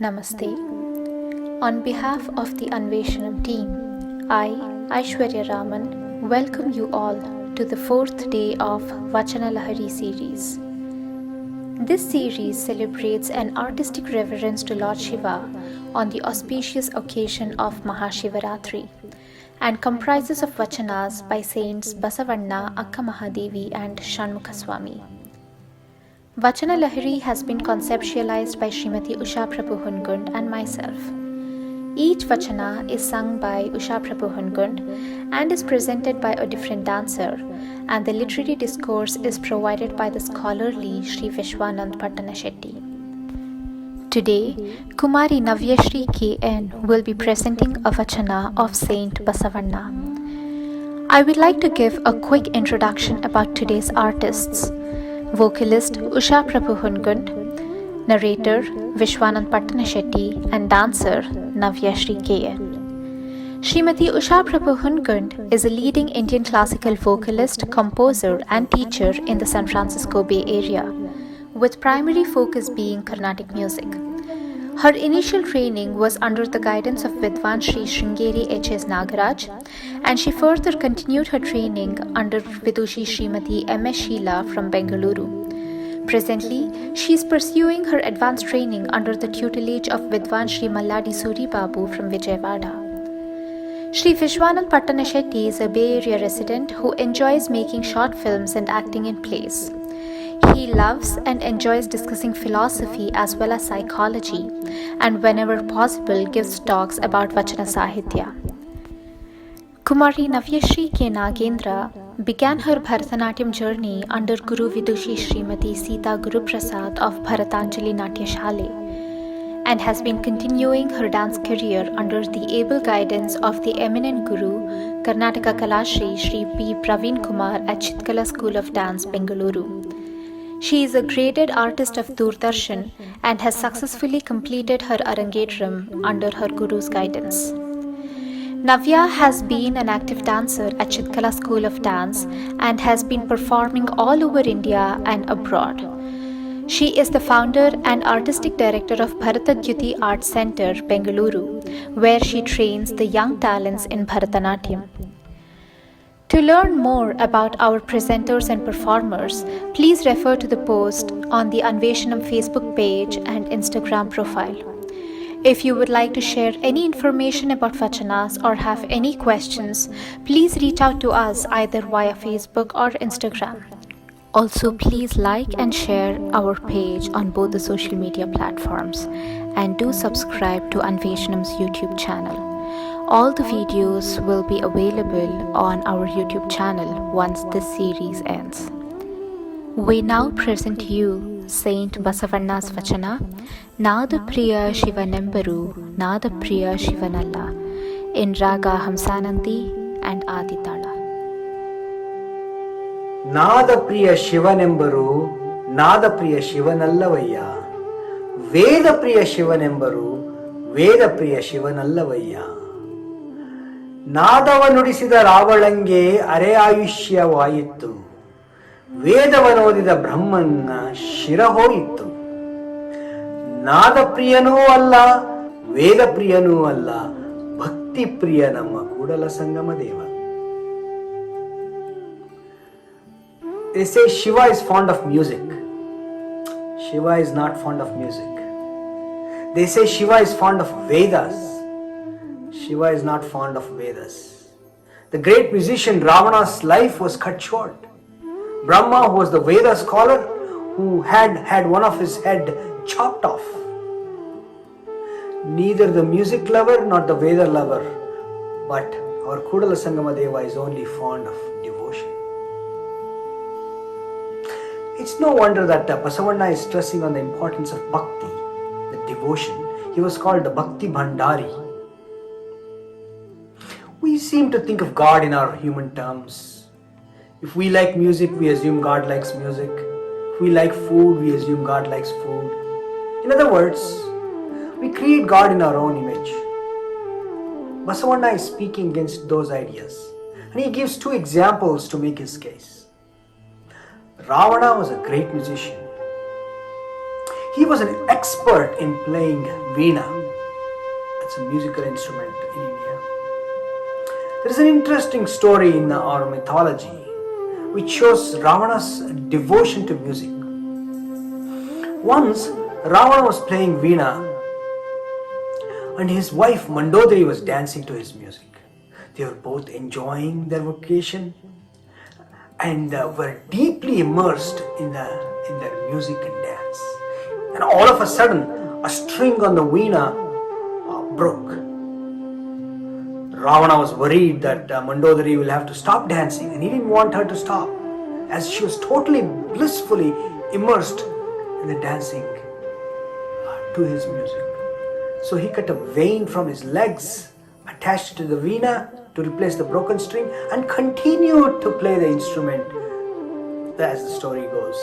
Namaste. On behalf of the Anveshanam team, I, Aishwarya Raman, welcome you all to the fourth day of Vachana Lahari series. This series celebrates an artistic reverence to Lord Shiva on the auspicious occasion of Mahashivaratri and comprises of vachanas by saints Basavanna, Akka Mahadevi and Shanmukhaswamy. Vachana Lahari has been conceptualized by Srimati Usha Prabhu Hungund and myself. Each vachana is sung by Usha Prabhu Hungund and is presented by a different dancer, and the literary discourse is provided by the scholarly Sri Vishwanand Pattanashetty. Today, Kumari Navyashree KN will be presenting a vachana of Saint Basavanna. I would like to give a quick introduction about today's artists. Vocalist Usha Prabhu Hungund, narrator Vishwanand Pattanashetty and dancer Navyashree KN. Srimati Usha Prabhu Hungund is a leading Indian classical vocalist, composer and teacher in the San Francisco Bay Area, with primary focus being Carnatic music. Her initial training was under the guidance of Vidwan Sri Sringeri H.S. Nagaraj, and she further continued her training under Vidushi Srimati M.S. Sheela from Bengaluru. Presently, she is pursuing her advanced training under the tutelage of Vidwan Sri Malladi Suri Babu from Vijayawada. Sri Vishwanand Pattanashetty is a Bay Area resident who enjoys making short films and acting in plays. He loves and enjoys discussing philosophy as well as psychology, and whenever possible gives talks about Vachana Sahitya. Kumari Navyashree K. Nagendra began her Bharatanatyam journey under Guru Vidushi Srimati Sita Guru Prasad of Bharatanjali Natya Shale, and has been continuing her dance career under the able guidance of the eminent Guru, Karnataka Kalashri Sri P. Praveen Kumar at Chitkala School of Dance, Bengaluru. She is a graded artist of Doordarshan and has successfully completed her Arangetram under her Guru's guidance. Navya has been an active dancer at Chitkala School of Dance and has been performing all over India and abroad. She is the founder and artistic director of Bharatadyuti Art Center, Bengaluru, where she trains the young talents in Bharatanatyam. To learn more about our presenters and performers, please refer to the post on the Anveshanam Facebook page and Instagram profile. If you would like to share any information about vachanas or have any questions, please reach out to us either via Facebook or Instagram. Also, please like and share our page on both the social media platforms, and do subscribe to Anveshanam's YouTube channel. All the videos will be available on our YouTube channel once this series ends. We now present you Saint Basavanna's Vachana, Naadapriya Shiva Nembaru, Naadapriya Shivanalla, in Raaga Hamsanandi and Taala. Naadapriya Shivanembaru, Naadapriya Shivanallavayya. Vedapriya Shivanembaru, Vedapriya Shivanallavayya. ನಾದವ ನುಡಿಸಿದ ರಾವಳಂಗೆ ಅರೆ ಆಯುಷ್ಯವಾಯಿತು, ವೇದವನೋದಿದ ಬ್ರಹ್ಮನ್ನ ಶಿರ ಹೋಯಿತು. ನಾದಪ್ರಿಯನೂ ಅಲ್ಲ, ವೇದಪ್ರಿಯನೂ ಅಲ್ಲ, ಭಕ್ತಿ ಪ್ರಿಯ ನಮ್ಮ Kudala Sangama Deva. They say Shiva is fond of music. Shiva is not fond of music. They say Shiva is fond of Vedas. Shiva is not fond of Vedas. The great musician Ravana's life was cut short. Brahma, who was the Veda scholar, who had one of his head chopped off. Neither the music lover nor the Veda lover, but our Kudala Sangama Deva is only fond of devotion. It's no wonder that Basavanna is stressing on the importance of bhakti, the devotion. He was called the Bhakti Bhandari. We seem to think of God in our human terms. If we like music, we assume God likes music. If we like food, we assume God likes food. In other words, we create God in our own image. Basavanna is speaking against those ideas, and he gives two examples to make his case. Ravana was a great musician. He was an expert in playing veena. It's a musical instrument in India. There is an interesting story in our mythology which shows Ravana's devotion to music. Once, Ravana was playing veena and his wife Mandodari was dancing to his music. They were both enjoying their vocation and were deeply immersed in their music and dance. And all of a sudden, a string on the veena broke. Ravana was worried that Mandodari will have to stop dancing, and he didn't want her to stop, as she was totally blissfully immersed in the dancing to his music. So he cut a vein from his legs, attached to the veena to replace the broken string, and continued to play the instrument as the story goes.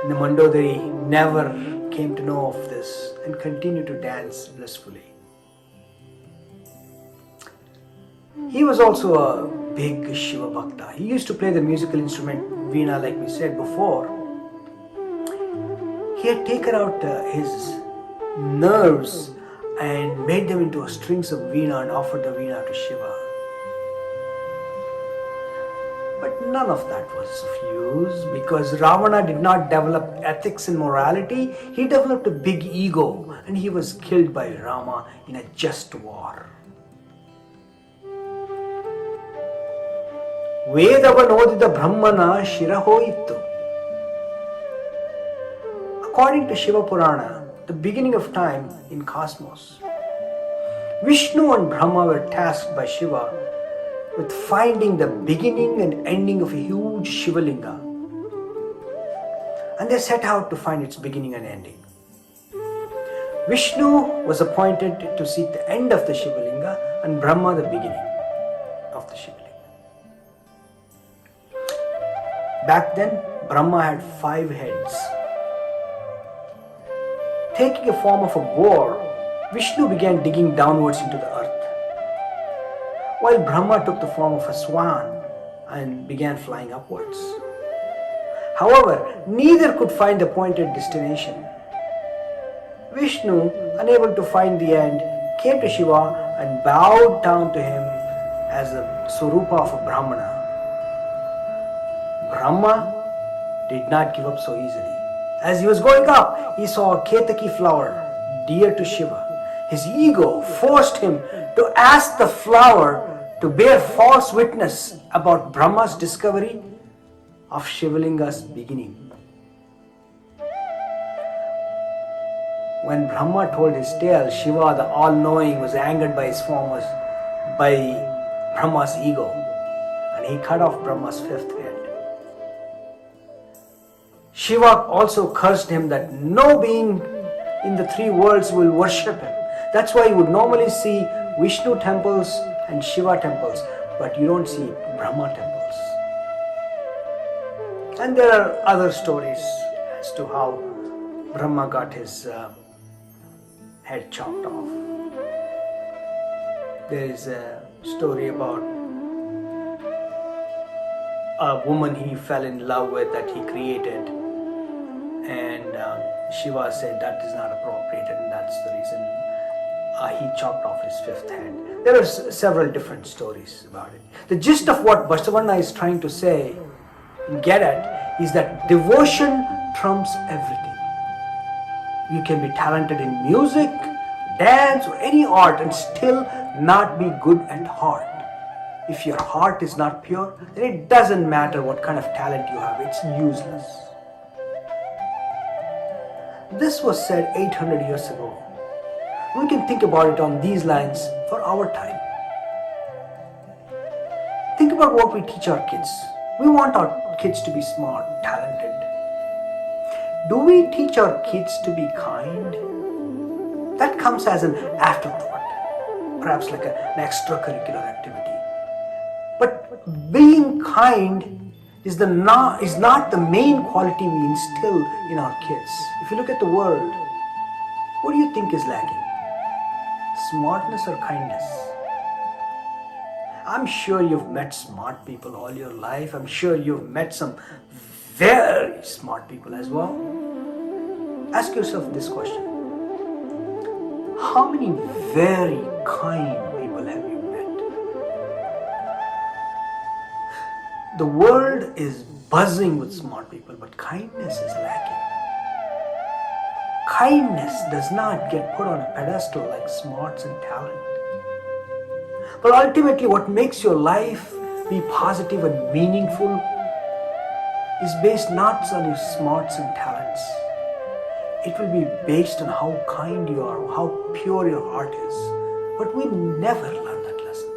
And the Mandodari never came to know of this and continued to dance blissfully. He was also a big Shiva Bhakta. He used to play the musical instrument veena, like we said before. He had taken out his nerves and made them into strings of veena and offered the veena to Shiva. But none of that was of use, because Ravana did not develop ethics and morality. He developed a big ego, and he was killed by Rama in a just war. Vedavanodita Brahmana Shirahoittu. According to Shiva Purana, the beginning of time in cosmos, Vishnu and Brahma were tasked by Shiva with finding the beginning and ending of a huge Shivalinga. And they set out to find its beginning and ending. Vishnu was appointed to seek the end of the Shivalinga, and Brahma the beginning of the Shivalinga. Back then, Brahma had 5 heads. Taking a form of a boar, Vishnu began digging downwards into the earth, while Brahma took the form of a swan and began flying upwards. However, neither could find the appointed destination. Vishnu, unable to find the end, came to Shiva and bowed down to him as the Swarupa of a Brahmana. Brahma did not give up so easily. As he was going up, he saw a Ketaki flower dear to Shiva. His ego forced him to ask the flower to bear false witness about Brahma's discovery of Shivalinga's beginning. When Brahma told his tale, Shiva, the all-knowing, was angered by Brahma's ego, and he cut off Brahma's 5th head. Shiva also cursed him that no being in the 3 worlds will worship him. That's why you would normally see Vishnu temples and Shiva temples, but you don't see Brahma temples. And there are other stories as to how Brahma got his head chopped off. There is a story about a woman he fell in love with that he created, and Shiva said that is not appropriate, and that's the reason he chopped off his 5th head. There are several different stories about it. The gist of what Basavanna is trying to say and get at is that devotion trumps everything. You can be talented in music, dance, or any art and still not be good at heart. If your heart is not pure, then it doesn't matter what kind of talent you have, it's useless. This was said 800 years ago. We can think about it on these lines for our time. Think about what we teach our kids. We want our kids to be smart, talented. Do we teach our kids to be kind? That comes as an afterthought, perhaps like an extracurricular activity. But being kind is not the main quality we instill in our kids. If you look at the world, what do you think is lacking? Smartness or kindness? I'm sure you've met smart people all your life. I'm sure you've met some very smart people as well. Ask yourself this question. How many very kind people have you met? The world is buzzing with smart people, but kindness is lacking. Kindness does not get put on a pedestal like smarts and talent. But ultimately, what makes your life be positive and meaningful is based not on your smarts and talents. It will be based on how kind you are, how pure your heart is. But we never learn that lesson.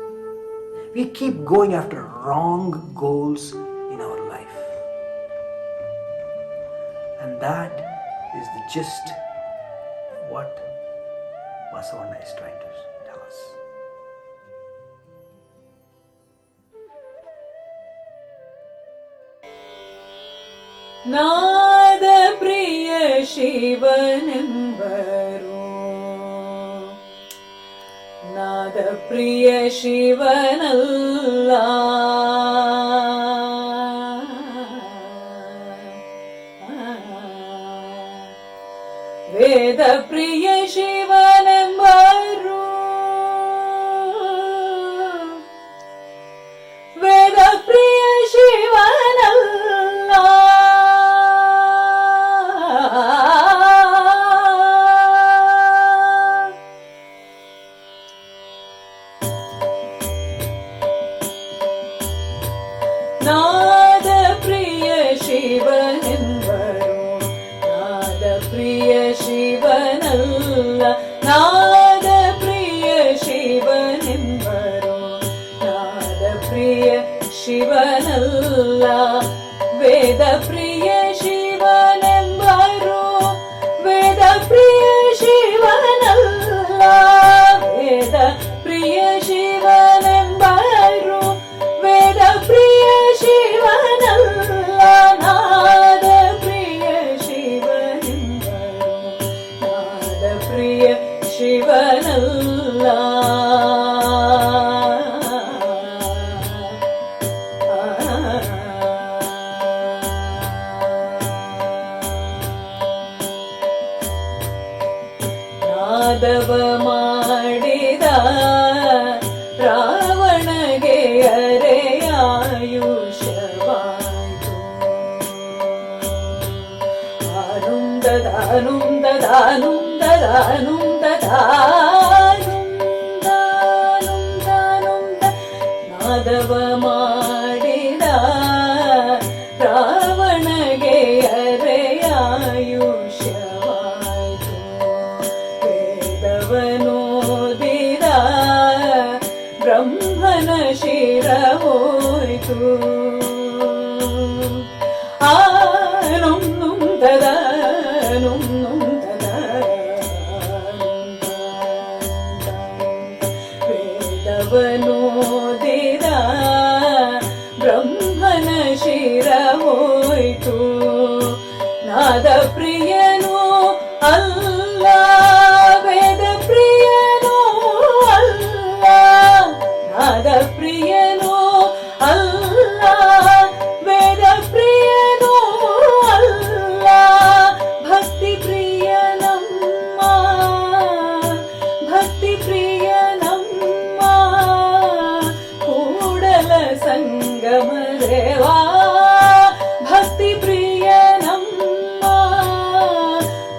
We keep going after wrong goals in our life. And that is the gist of what Basavanna is trying to tell us. ನಾದಪ್ರಿಯ ಶಿವನೆಂಬರು ನಾದಪ್ರಿಯ ಶಿವನಲ್ಲ ವೇದಪ್ರಿಯ ಶಿವನೆಂಬರು ವೇದಪ್ರಿಯ ಶಿವನಲ್ಲ ನಾದಪ್ರಿಯ ಶಿವನೆಂಬರು ನಾದಪ್ರಿಯ ಶಿವನಲ್ಲ ನಾದಪ್ರಿಯ ಶಿವನೆಂಬರು ನಾದಪ್ರಿಯ ಶಿವನಲ್ಲ ವೇದಪ್ರಿಯ ಶಿವನೆಂಬರು ವೇದಪ್ರಿಯ ಶಿವನಲ್ಲ ವೇದಪ್ರಿಯ ಶಿವನೆಂಬರು ವೇದಪ್ರಿಯ ಶಿವನಲ್ಲ ನಾದಪ್ರಿಯ ಶಿವನೆಂಬರು ನಾದಪ್ರಿಯ ಶಿವನಲ್ಲ ನಾದವ ಮಾಡಿದ ರಾವಣಗೆ ಅರೆಯಾಯುಷವಾಯಿತು ನಾದವ ಮಾಡಿದ ರಾವಣಗೆ ಅರೆಯಾಯುಷವಾಯಿತು ವೇದವನೋದಿದ ಬ್ರಹ್ಮನ ಶಿರ ಹೋಯಿತು ವೇದವನೋದಿದ ಬ್ರಹ್ಮನ ಶಿರ ಹೋಯಿತು ನಾದಪ್ರಿಯನೂ ಅಲ್ಲ ವೇದಪ್ರಿಯನೂ ಅಲ್ಲ ನಾದಪ್ರಿಯನೂ ಅಲ್ಲ ವೇದಪ್ರಿಯನೂ ಅಲ್ಲ ಭಕ್ತಿ ಪ್ರಿಯ ನಮ್ಮ ಭಕ್ತಿ ಪ್ರಿಯ ನಮ್ಮ ಕೂಡಲ ಸಂಗಮ ದೇವಾ ಭಕ್ತಿ ಪ್ರಿಯ ನಮ್ಮ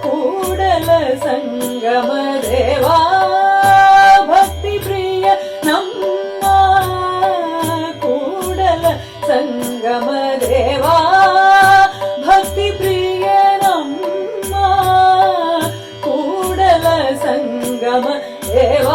ಕೂಡಲ ಸಂಗಮ ದೇವಾ ಭಕ್ತಿ ಪ್ರಿಯ ನಮ್ಮ ಕೂಡಲ ಸಂಗಮ ದೇವಾ ಭಕ್ತಿ ಪ್ರಿಯ ನಮ್ಮ ಕೂಡಲ ಸಂಗಮ ದೇವಾ